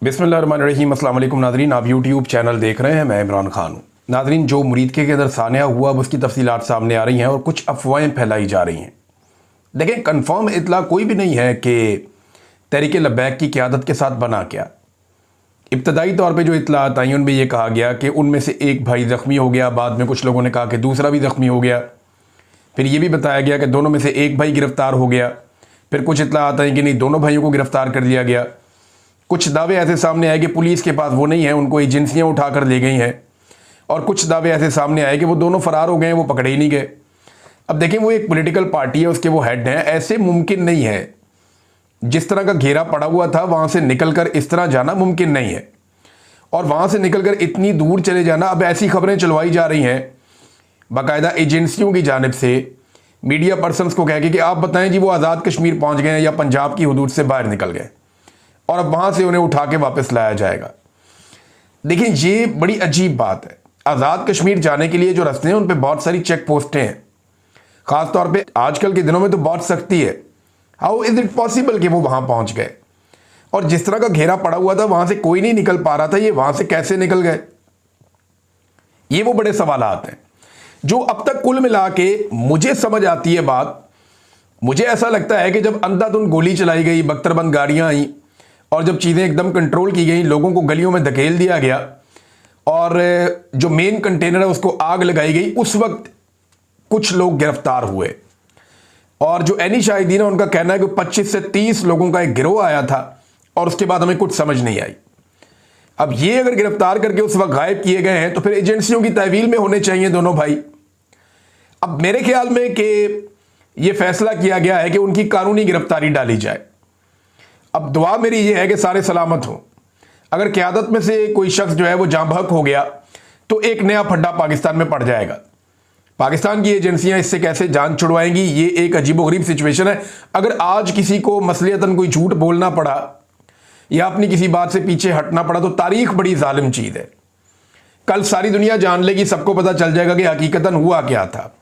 बिस्मिल्लाहिर्रहमानिर्रहीम। अस्सलाम वालेकुम नाज़रीन, आप यूट्यूब चैनल देख रहे हैं, मैं इमरान खान हूँ। नाज़रीन, जो मुरीदके के अंदर सानिया हुआ अब उसकी तफसीलात सामने आ रही हैं और कुछ अफवाहें फैलाई जा रही हैं। देखें, कन्फर्म इतला कोई भी नहीं है कि तहरीक लब्बैक की क़यादत के साथ बना क्या। इब्तदाई तौर पर जो इतलात आई उनमें यह कहा गया कि उनमें से एक भाई ज़ख्मी हो गया, बाद में कुछ लोगों ने कहा कि दूसरा भी ज़ख्मी हो गया, फिर ये भी बताया गया कि दोनों में से एक भाई गिरफ़्तार हो गया, फिर कुछ इतलात आई कि नहीं, दोनों भाइयों को गिरफ़्तार कर लिया गया। कुछ दावे ऐसे सामने आए कि पुलिस के पास वो नहीं है, उनको एजेंसियां उठा कर ले गई हैं, और कुछ दावे ऐसे सामने आए कि वो दोनों फ़रार हो गए हैं, वो पकड़े ही नहीं गए। अब देखें, वो एक पॉलिटिकल पार्टी है, उसके वो हेड हैं, ऐसे मुमकिन नहीं है। जिस तरह का घेरा पड़ा हुआ था वहाँ से निकल कर इस तरह जाना मुमकिन नहीं है, और वहाँ से निकल कर इतनी दूर चले जाना। अब ऐसी खबरें चलवाई जा रही हैं बाकायदा एजेंसियों की जानिब से, मीडिया पर्सनस को कह के कि आप बताएं जी वो आज़ाद कश्मीर पहुँच गए हैं या पंजाब की हदूद से बाहर निकल गए और अब वहाँ से उन्हें उठा के वापस लाया जाएगा। देखिए, ये बड़ी अजीब बात है। आज़ाद कश्मीर जाने के लिए जो रास्ते हैं उन पे बहुत सारी चेक पोस्टें हैं, ख़ास तौर पे आजकल के दिनों में तो बहुत सख्ती है। हाउ इज़ इट पॉसिबल कि वो वहाँ पहुँच गए, और जिस तरह का घेरा पड़ा हुआ था वहाँ से कोई नहीं निकल पा रहा था, ये वहाँ से कैसे निकल गए? ये वो बड़े सवालात हैं जो अब तक कुल मिला के मुझे समझ आती है बात। मुझे ऐसा लगता है कि जब अंधाधुंध गोली चलाई गई, बख्तरबंद गाड़ियाँ आई, और जब चीज़ें एकदम कंट्रोल की गई, लोगों को गलियों में धकेल दिया गया और जो मेन कंटेनर है उसको आग लगाई गई, उस वक्त कुछ लोग गिरफ्तार हुए। और जो एनी शाहिदीन है उनका कहना है कि 25 से 30 लोगों का एक गिरोह आया था और उसके बाद हमें कुछ समझ नहीं आई। अब ये अगर गिरफ्तार करके उस वक्त गायब किए गए हैं तो फिर एजेंसियों की तहवील में होने चाहिए दोनों भाई। अब मेरे ख्याल में कि ये फैसला किया गया है कि उनकी कानूनी गिरफ्तारी डाली जाए। अब दुआ मेरी ये है कि सारे सलामत हों। अगर क़यादत में से कोई शख्स जो है वो जाँ बहक हो गया तो एक नया फड्डा पाकिस्तान में पड़ जाएगा। पाकिस्तान की एजेंसियां इससे कैसे जान छुड़वाएंगी, ये एक अजीबोगरीब सिचुएशन है। अगर आज किसी को मसलियतन कोई झूठ बोलना पड़ा या अपनी किसी बात से पीछे हटना पड़ा तो तारीख बड़ी जालिम चीज़ है। कल सारी दुनिया जान लेगी, सबको पता चल जाएगा कि हकीकतन हुआ क्या था।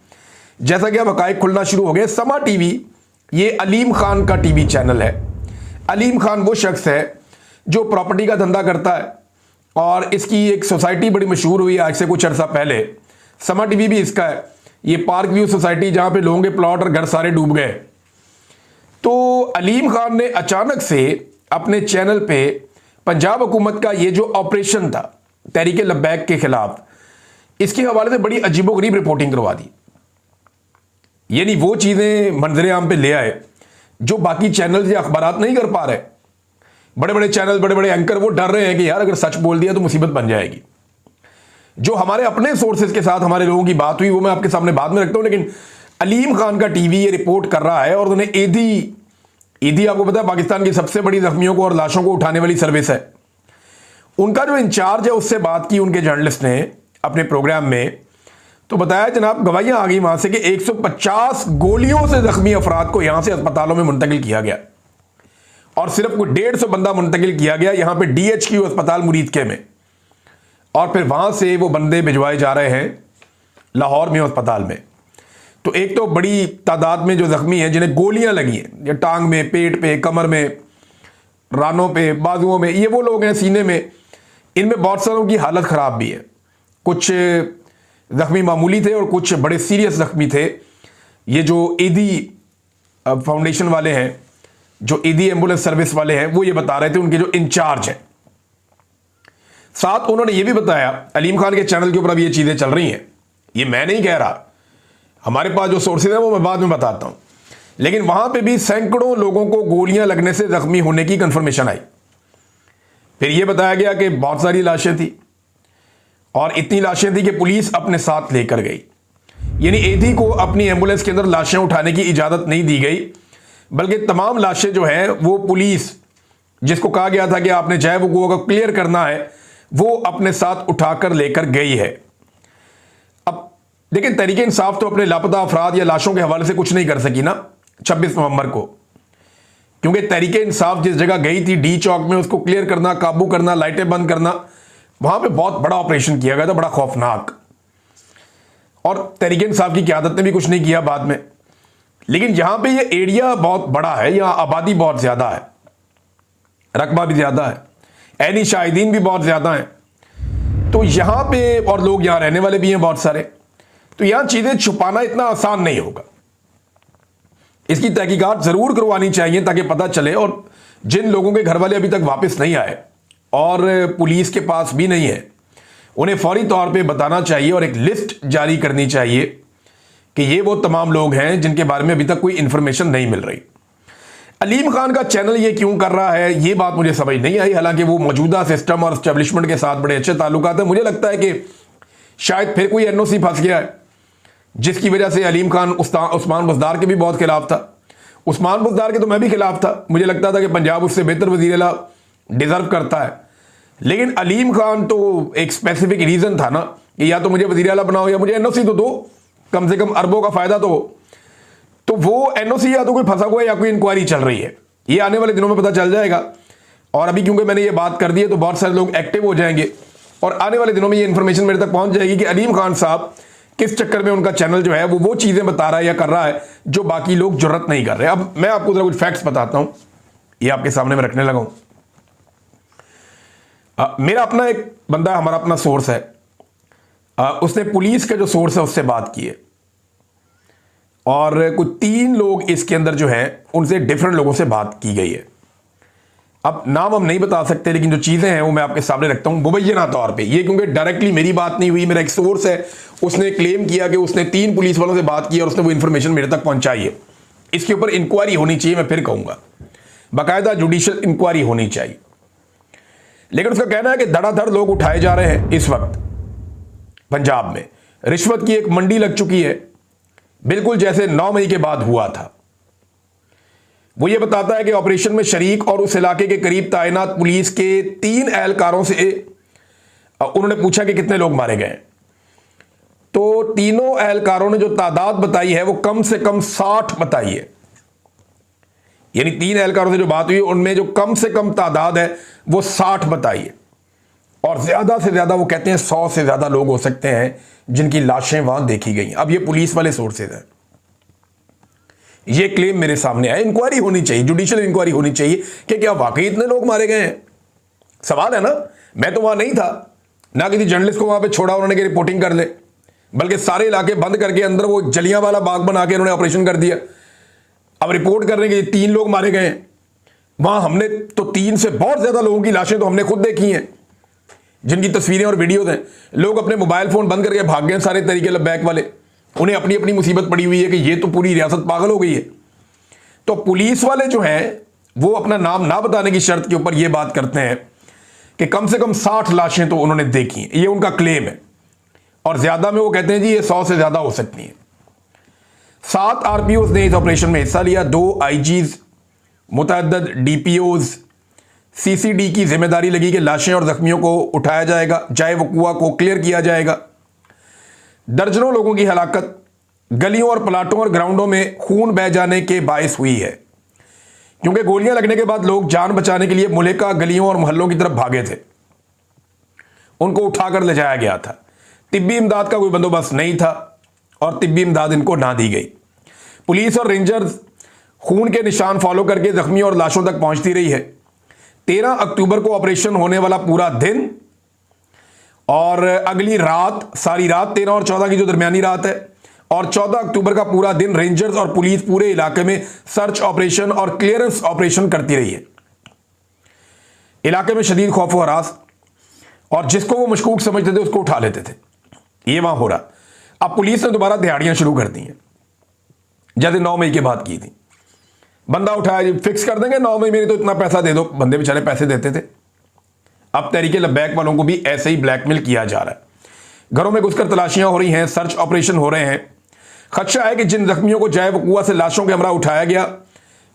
जैसा कि अब हकायक खुलना शुरू हो गए। समा टीवी, ये अलीम खान का टीवी चैनल है। अलीम खान वो शख्स है जो प्रॉपर्टी का धंधा करता है, और इसकी एक सोसाइटी बड़ी मशहूर हुई आज से कुछ अर्सा पहले। समा टीवी भी इसका है। ये पार्क व्यू सोसाइटी, जहां पे लोगों के प्लॉट और घर सारे डूब गए। तो अलीम खान ने अचानक से अपने चैनल पे पंजाब हुकूमत का ये जो ऑपरेशन था तहरीक लब्बैक के खिलाफ, इसके हवाले से बड़ी अजीबोगरीब रिपोर्टिंग करवा दी। यानी वो चीज़ें मंजरे आम पे ले आए जो बाकी चैनल या अखबारात नहीं कर पा रहे। बड़े बड़े चैनल, बड़े बड़े एंकर वो डर रहे हैं कि यार अगर सच बोल दिया तो मुसीबत बन जाएगी। जो हमारे अपने सोर्सेज के साथ हमारे लोगों की बात हुई वो मैं आपके सामने बाद में रखता हूं, लेकिन अलीम खान का टीवी ये रिपोर्ट कर रहा है। और उन्हें ईदी आपको पता है पाकिस्तान की सबसे बड़ी जख्मियों को और लाशों को उठाने वाली सर्विस है। उनका जो इंचार्ज है उससे बात की उनके जर्नलिस्ट ने अपने प्रोग्राम में, तो बताया जनाब गवाहियां आ गई वहां से कि 150 गोलियों से जख्मी अफराद को यहां से अस्पतालों में मुंतकिल किया गया, और सिर्फ कोई 150 बंदा मुंतकिल किया गया यहां पे DHQ अस्पताल मुरीदके में, और फिर वहां से वो बंदे भिजवाए जा रहे हैं लाहौर में अस्पताल में। तो एक तो बड़ी तादाद में जो जख्मी हैं जिन्हें गोलियां लगी हैं, या टांग में, पेट पे, कमर में, रानों पे, बाजुओं में, ये वो लोग हैं, सीने में। इनमें बहुत सारों की हालत ख़राब भी है। कुछ जख्मी मामूली थे और कुछ बड़े सीरियस जख्मी थे। ये जो ईदी फाउंडेशन वाले हैं, जो ईदी एम्बुलेंस सर्विस वाले हैं, वो ये बता रहे थे, उनके जो इंचार्ज हैं। साथ उन्होंने ये भी बताया, अलीम खान के चैनल के ऊपर अब ये चीज़ें चल रही हैं, ये मैं नहीं कह रहा, हमारे पास जो सोर्सेज हैं वो मैं बाद में बताता हूं, लेकिन वहां पे भी सैकड़ों लोगों को गोलियां लगने से जख्मी होने की कंफर्मेशन आई। फिर यह बताया गया कि बहुत सारी लाशें थी, और इतनी लाशें थी कि पुलिस अपने साथ लेकर गई। यानी ईदी को अपनी एम्बुलेंस के अंदर लाशें उठाने की इजाज़त नहीं दी गई, बल्कि तमाम लाशें जो हैं वो पुलिस, जिसको कहा गया था कि आपने चाहे वो को क्लियर करना है, वो अपने साथ उठाकर लेकर गई है। अब देखिए, तहरीक इंसाफ तो अपने लापता अफराद या लाशों के हवाले से कुछ नहीं कर सकी ना 26 नवंबर को, क्योंकि तहरीक इंसाफ जिस जगह गई थी डी चौक में, उसको क्लियर करना, काबू करना, लाइटें बंद करना, वहां पे बहुत बड़ा ऑपरेशन किया गया था, बड़ा खौफनाक। और तहरीक इंसाफ की क़यादत ने भी कुछ नहीं किया बाद में। लेकिन जहां पे ये एरिया बहुत बड़ा है, यहां आबादी बहुत ज्यादा है, रकबा भी ज्यादा है, ऐनी शाहिदीन भी बहुत ज़्यादा हैं, तो यहां पे, और लोग यहां रहने वाले भी हैं बहुत सारे, तो यहां चीज़ें छुपाना इतना आसान नहीं होगा। इसकी तहकीकात ज़रूर करवानी चाहिए ताकि पता चले, और जिन लोगों के घर वाले अभी तक वापस नहीं आए और पुलिस के पास भी नहीं है, उन्हें फौरी तौर पे बताना चाहिए और एक लिस्ट जारी करनी चाहिए कि ये वो तमाम लोग हैं जिनके बारे में अभी तक कोई इंफॉर्मेशन नहीं मिल रही। अलीम खान का चैनल ये क्यों कर रहा है, ये बात मुझे समझ नहीं आई। हालांकि वो मौजूदा सिस्टम और एस्टेब्लिशमेंट के साथ बड़े अच्छे ताल्लुकात हैं। मुझे लगता है कि शायद फिर कोई एनओसी फंस गया है, जिसकी वजह से अलीम खान उस्मान बुज़दार के भी बहुत खिलाफ था। उस्मान बुज़दार के तो मैं भी खिलाफ था, मुझे लगता था कि पंजाब उससे बेहतर वज़ीर आला डिजर्व करता है। लेकिन अलीम खान तो एक स्पेसिफिक रीज़न था ना कि या तो मुझे वज़ीर आला बनाओ या मुझे एनओसी तो दो, कम से कम अरबों का फ़ायदा तो हो। तो वो एनओसी या तो कोई फंसा हुआ है या कोई इंक्वायरी चल रही है, ये आने वाले दिनों में पता चल जाएगा। और अभी क्योंकि मैंने ये बात कर दी है तो बहुत सारे लोग एक्टिव हो जाएंगे और आने वाले दिनों में ये इन्फॉर्मेशन मेरे तक पहुंच जाएगी कि अलीम खान साहब किस चक्कर में उनका चैनल जो है वो चीज़ें बता रहा है या कर रहा है जो बाकी लोग जुर्रत नहीं कर रहे। अब मैं आपको जरा कुछ फैक्ट्स बताता हूं, ये आपके सामने मैं रखने लगा हूं। मेरा अपना एक बंदा, हमारा अपना सोर्स है, उसने पुलिस का जो सोर्स है उससे बात की है और कुछ 3 लोग इसके अंदर जो है उनसे डिफरेंट लोगों से बात की गई है। अब नाम हम नहीं बता सकते, लेकिन जो चीज़ें हैं वो मैं आपके सामने रखता हूं मुबैना तौर पे। ये क्योंकि डायरेक्टली मेरी बात नहीं हुई, मेरा एक सोर्स है, उसने क्लेम किया कि उसने 3 पुलिस वालों से बात की और उसने वो इन्फॉर्मेशन मेरे तक पहुंचाई है। इसके ऊपर इंक्वायरी होनी चाहिए, मैं फिर कहूंगा बाकायदा जुडिशियल इंक्वायरी होनी चाहिए। लेकिन उसका कहना है कि धड़ाधड़ लोग उठाए जा रहे हैं इस वक्त पंजाब में। रिश्वत की एक मंडी लग चुकी है, बिल्कुल जैसे 9 मई के बाद हुआ था। वो ये बताता है कि ऑपरेशन में शरीक और उस इलाके के करीब तैनात पुलिस के 3 एहलकारों से उन्होंने पूछा कि कितने लोग मारे गए, तो तीनों एहलकारों ने जो तादाद बताई है वो कम से कम 60 बताई है। यानी 3 एहलकारों से जो बात हुई उनमें जो कम से कम तादाद है वो 60 बताई है, और ज्यादा से ज्यादा वो कहते हैं 100 से ज्यादा लोग हो सकते हैं जिनकी लाशें वहां देखी गई। अब ये पुलिस वाले सोर्सेज हैं, ये क्लेम मेरे सामने आया। इंक्वायरी होनी चाहिए, जुडिशियल इंक्वायरी होनी चाहिए कि क्या वाकई इतने लोग मारे गए हैं। सवाल है ना, मैं तो वहां नहीं था, ना किसी जर्नलिस्ट को वहां पे छोड़ा उन्होंने कि रिपोर्टिंग कर ले, बल्कि सारे इलाके बंद करके अंदर वो जलियांवाला बाग बना के उन्होंने ऑपरेशन कर दिया। अब रिपोर्ट कर रहे हैं कि 3 लोग मारे गए हैं। वहां हमने तो 3 से बहुत ज्यादा लोगों की लाशें तो हमने खुद देखी हैं, जिनकी तस्वीरें और वीडियोज हैं। लोग अपने मोबाइल फोन बंद करके भाग गए सारे तरीके लबैक वाले, उन्हें अपनी अपनी मुसीबत पड़ी हुई है कि ये तो पूरी रियासत पागल हो गई है। तो पुलिस वाले जो हैं वो अपना नाम ना बताने की शर्त के ऊपर ये बात करते हैं कि कम से कम 60 लाशें तो उन्होंने देखी हैं, ये उनका क्लेम है। और ज्यादा में वो कहते हैं जी ये 100 से ज्यादा हो सकती हैं। 7 आरपीओज ने इस ऑपरेशन में हिस्सा लिया, 2 आईजीज, मुतअद्दिद डीपीओज। सीसीडी की जिम्मेदारी लगी कि लाशें और जख्मियों को उठाया जाएगा, जाए वकुआ को क्लियर किया जाएगा। दर्जनों लोगों की हलाकत गलियों और प्लाटों और ग्राउंडों में खून बह जाने के बायस हुई है, क्योंकि गोलियां लगने के बाद लोग जान बचाने के लिए मुलेका गलियों और मोहल्लों की तरफ भागे थे। उनको उठाकर ले जाया गया था। तिब्बी इमदाद का कोई बंदोबस्त नहीं था और तिब्बी इमदाद इनको ना दी गई। पुलिस और रेंजर्स खून के निशान फॉलो करके जख्मियों और लाशों तक पहुंचती रही है। 13 अक्टूबर को ऑपरेशन होने वाला पूरा दिन और अगली रात, सारी रात 13 और 14 की जो दरमियानी रात है, और 14 अक्टूबर का पूरा दिन रेंजर्स और पुलिस पूरे इलाके में सर्च ऑपरेशन और क्लियरेंस ऑपरेशन करती रही है। इलाके में शदीद खौफ व हरास, और जिसको वो मशकूक समझते थे उसको उठा लेते थे। ये वहां हो रहा। अब पुलिस ने दोबारा दिहाड़ियां शुरू कर दी हैं, जैसे 9 मई की बात की थी। बंदा उठाया जी फिक्स कर देंगे 9 मई में, तो इतना पैसा दे दो, बंदे बेचारे पैसे देते थे। अब तहरीके लब्बैक वालों को भी ऐसे ही ब्लैकमेल किया जा रहा है। घरों में घुसकर तलाशियां हो रही हैं, सर्च ऑपरेशन हो रहे हैं। खदशा है कि जिन जख्मियों को जाए वकुआ से लाशों के हमरा उठाया गया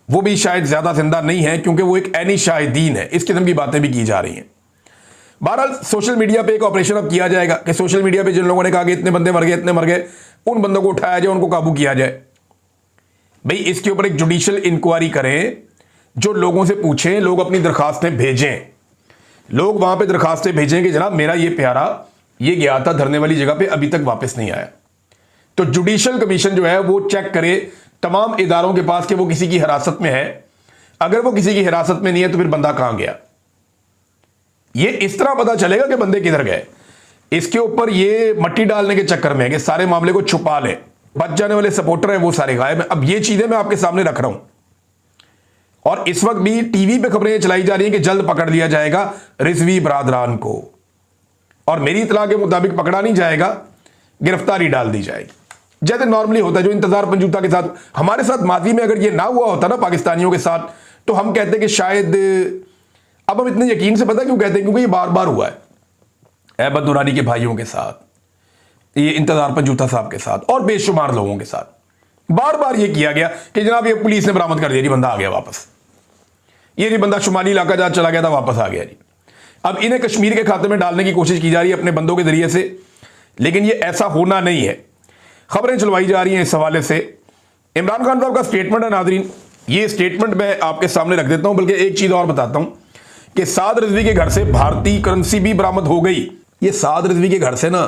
वो भी शायद ज्यादा जिंदा नहीं है, क्योंकि वो एक ऐनी शाहिदीन है। इस किस्म की बातें भी की जा रही हैं। बहरहाल सोशल मीडिया पे एक ऑपरेशन अब किया जाएगा कि सोशल मीडिया पे जिन लोगों ने कहा कि इतने बंदे मर गए, इतने मर गए, उन बंदों को उठाया जाए, उनको काबू किया जाए। भाई इसके ऊपर एक जुडिशियल इंक्वायरी करें, जो लोगों से पूछें, लोग अपनी दरखास्तें भेजें, लोग वहां पे दरखास्तें भेजें कि जनाब मेरा ये प्यारा ये गया था धरने वाली जगह पे, अभी तक वापस नहीं आया। तो जुडिशियल कमीशन जो है वो चेक करे तमाम इदारों के पास कि वो किसी की हिरासत में है। अगर वो किसी की हिरासत में नहीं है तो फिर बंदा कहां गया। ये इस तरह पता चलेगा कि बंदे किधर गए। इसके ऊपर ये मट्टी डालने के चक्कर में है कि सारे मामले को छुपा ले, बच जाने वाले सपोर्टर है वो सारे गायब हैं। अब ये चीजें मैं आपके सामने रख रहा हूं और इस वक्त भी टीवी पे खबरें चलाई जा रही हैं कि जल्द पकड़ लिया जाएगा रिजवी बरादरान को, और मेरी इतला के मुताबिक पकड़ा नहीं जाएगा, गिरफ्तारी डाल दी जाएगी जैसे नॉर्मली होता है, जो इंतजार पंजूता के साथ हमारे साथ माजी में अगर ये ना हुआ होता ना पाकिस्तानियों के साथ, तो हम कहते कि शायद, अब हम इतने यकीन से पता क्यों कहते हैं, क्योंकि ये बार बार हुआ है ऐबद दुरानी के भाइयों के साथ, ये इंतजार पंजूता साहब के साथ और बेशुमार लोगों के साथ बार बार ये किया गया कि जनाब ये पुलिस ने बरामद कर दिया जी, बंदा आ गया वापस, ये जी बंदा शुमाली इलाका जहां चला गया था वापस आ गया जी। अब इन्हें कश्मीर के खाते में डालने की कोशिश की जा रही है अपने बंदों के जरिए से, लेकिन ये ऐसा होना नहीं है। खबरें चलवाई जा रही हैं इस हवाले से। इमरान खान साहब का स्टेटमेंट है नादरीन, ये स्टेटमेंट मैं आपके सामने रख देता हूं, बल्कि एक चीज और बताता हूं कि साद रिजवी के घर से भारतीय करेंसी भी बरामद हो गई। ये साद रिजवी के घर से ना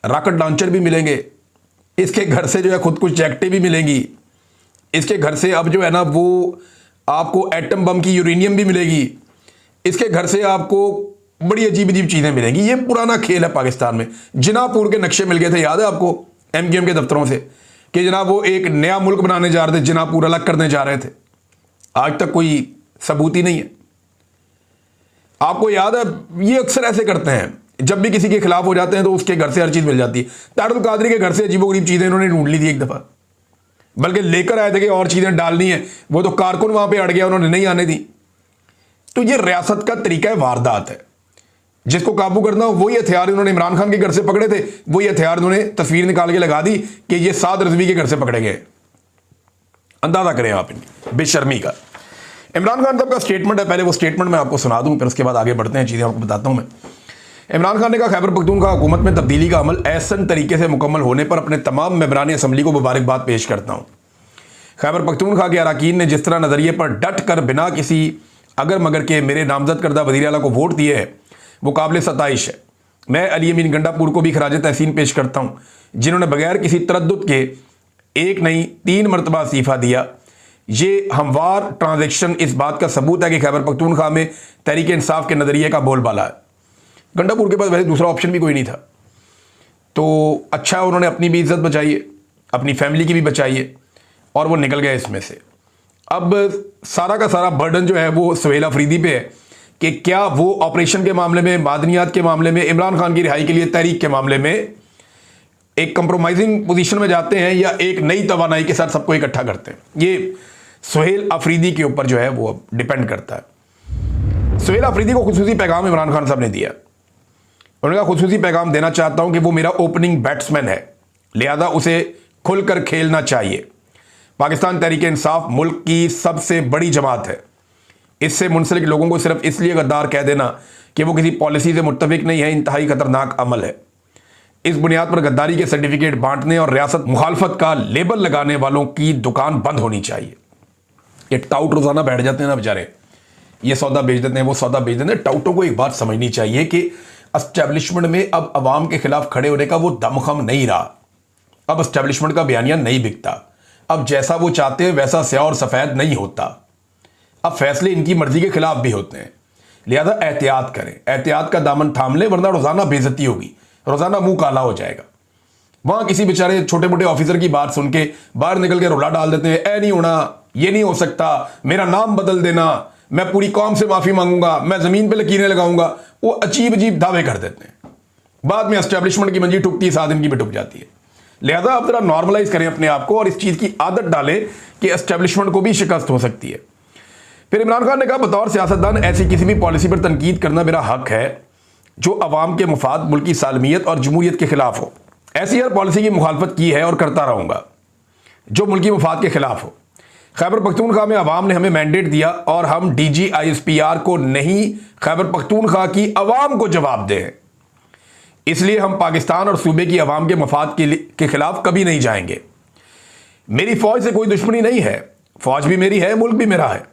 रॉकेट लॉन्चर भी मिलेंगे, इसके घर से जो है खुद कुछ जैकेटें भी मिलेंगी, इसके घर से अब जो है ना वो आपको एटम बम की यूरेनियम भी मिलेगी, इसके घर से आपको बड़ी अजीब अजीब चीजें मिलेंगी। ये पुराना खेल है पाकिस्तान में। जिनापुर के नक्शे मिल गए थे, याद है आपको, एमक्यूएम के दफ्तरों से, कि जनाब वो एक नया मुल्क बनाने जा रहे थे, जिनापुर अलग करने जा रहे थे। आज तक कोई सबूत ही नहीं है। आपको याद है, ये अक्सर ऐसे करते हैं, जब भी किसी के खिलाफ हो जाते हैं तो उसके घर से हर चीज मिल जाती है। तारुल कादरी के घर से अजीबोगरीब चीजें इन्होंने ढूंढ ली थी एक दफा, बल्कि लेकर आए थे कि और चीजें डालनी है, वो तो कारकुन वहां पे अड़ गया, उन्होंने नहीं आने दी। तो ये रियासत का तरीका है, वारदात है, जिसको काबू करना हो वही हथियार इन्होंने इमरान खान के घर से पकड़े थे, वही हथियार इन्होंने तस्वीर निकाल के लगा दी कि ये साद रिजवी के घर से पकड़े गए। अंदाजा करें आप इनकी बेशर्मी का। इमरान खान साहब का स्टेटमेंट है, पहले वो स्टेटमेंट मैं आपको सुना दूं, फिर उसके बाद आगे बढ़ते हैं, चीजें आपको बताता हूं मैं। इमरान खान ने कहा, खैबर पख्तूनख्वा हुकूमत में तब्दीली का अमल ऐसन तरीके से मुकम्मल होने पर अपने तमाम मेंबरान असम्बली को मुबारकबाद पेश करता हूं। खैबर पख्तूनख्वा के अरकान ने जिस तरह नजरिए पर डट कर बिना किसी अगर मगर के मेरे नामजद करदा वज़ीर आला को वोट दिए है, वो काबिल सताइश है। मैं अली अमीन गंडापुर को भी खराज तहसीन पेश करता हूँ, जिन्होंने बगैर किसी तरद्दुद के एक नहीं 3 मरतबा इस्तीफा दिया। ये हमवार ट्रांजेक्शन इस बात का सबूत है कि खैबर पख्तूनख्वा में तहरीक इंसाफ के नज़रिए का बोलबाला है। गंडापुर के पास वैसे दूसरा ऑप्शन भी कोई नहीं था, तो अच्छा उन्होंने अपनी भी इज्जत बचाई है, अपनी फैमिली की भी बचाई है, और वो निकल गए इसमें से। अब सारा का सारा बर्डन जो है वो सुहेल अफरीदी पे है कि क्या वो ऑपरेशन के मामले में, मादनियात के मामले में, इमरान खान की रिहाई के लिए तहरीक के मामले में एक कंप्रोमाइजिंग पोजीशन में जाते हैं या एक नई तवानाई के साथ सबको इकट्ठा करते हैं। ये सुहेल अफरीदी के ऊपर जो है वो डिपेंड करता है। सुहेल अफरीदी को खुसूसी पैगाम इमरान खान साहब ने दिया। उन्होंने कहा, खुसूसी पैगाम देना चाहता हूं कि वो मेरा ओपनिंग बैट्समैन है, लिहाजा उसे खुलकर खेलना चाहिए। पाकिस्तान तहरीक इंसाफ मुल्क की सबसे बड़ी जमात है। इससे मुंसलिक लोगों को सिर्फ इसलिए गद्दार कह देना कि वो किसी पॉलिसी से मुत्तफिक नहीं है, इंतहाई खतरनाक अमल है। इस बुनियाद पर गद्दारी के सर्टिफिकेट बांटने और रियासत मुखालफत का लेबल लगाने वालों की दुकान बंद होनी चाहिए। ये टाउट रोजाना बैठ जाते हैं ना बेचारे, ये सौदा बेच देते हैं, वो सौदा बेच देते हैं। टाउटों को एक बात समझनी चाहिए कि एस्टेब्लिशमेंट में अब अवाम के खिलाफ खड़े होने का वो दमखम नहीं रहा। अब एस्टेब्लिशमेंट का बयानिया नहीं बिकता। अब जैसा वो चाहते हैं वैसा स्याह और सफेद नहीं होता। अब फैसले इनकी मर्जी के खिलाफ भी होते हैं, लिहाजा एहतियात करें, एहतियात का दामन थाम लें, वरना रोजाना बेइज्जती होगी, रोजाना मुंह काला हो जाएगा। वहां किसी बेचारे छोटे मोटे ऑफिसर की बात सुन के बाहर निकल के रोला डाल देते हैं, ऐ नहीं होना, ये नहीं हो सकता, मेरा नाम बदल देना, मैं पूरी कौम से माफी मांगूंगा, मैं जमीन पे लकीरें लगाऊंगा। वो अजीब अजीब दावे कर देते हैं, बाद में एस्टेब्लिशमेंट की मंजी ठुकती है, 7 दिन की भी ठुक जाती है। लिहाजा आप जरा नॉर्मलाइज करें अपने आप को और इस चीज की आदत डालें कि एस्टेब्लिशमेंट को भी शिकस्त हो सकती है। फिर इमरान खान ने कहा, बतौर सियासतदान ऐसी किसी भी पॉलिसी पर तनकीद करना मेरा हक है जो अवाम के मुफाद, मुल्क की सालमियत और जमहूरियत के खिलाफ हो। ऐसी हर पॉलिसी की मुखालफत की है और करता रहूंगा जो मुल्की मुफाद के खिलाफ हो। खैबर पख्तूनख्वा में अवाम ने हमें मैंडेट दिया और हम DGISPR को नहीं, खैबर पख्तूनख्वा की अवाम को जवाब दें। इसलिए हम पाकिस्तान और सूबे की अवाम के मफाद के खिलाफ कभी नहीं जाएंगे। मेरी फौज से कोई दुश्मनी नहीं है, फौज भी मेरी है, मुल्क भी मेरा है।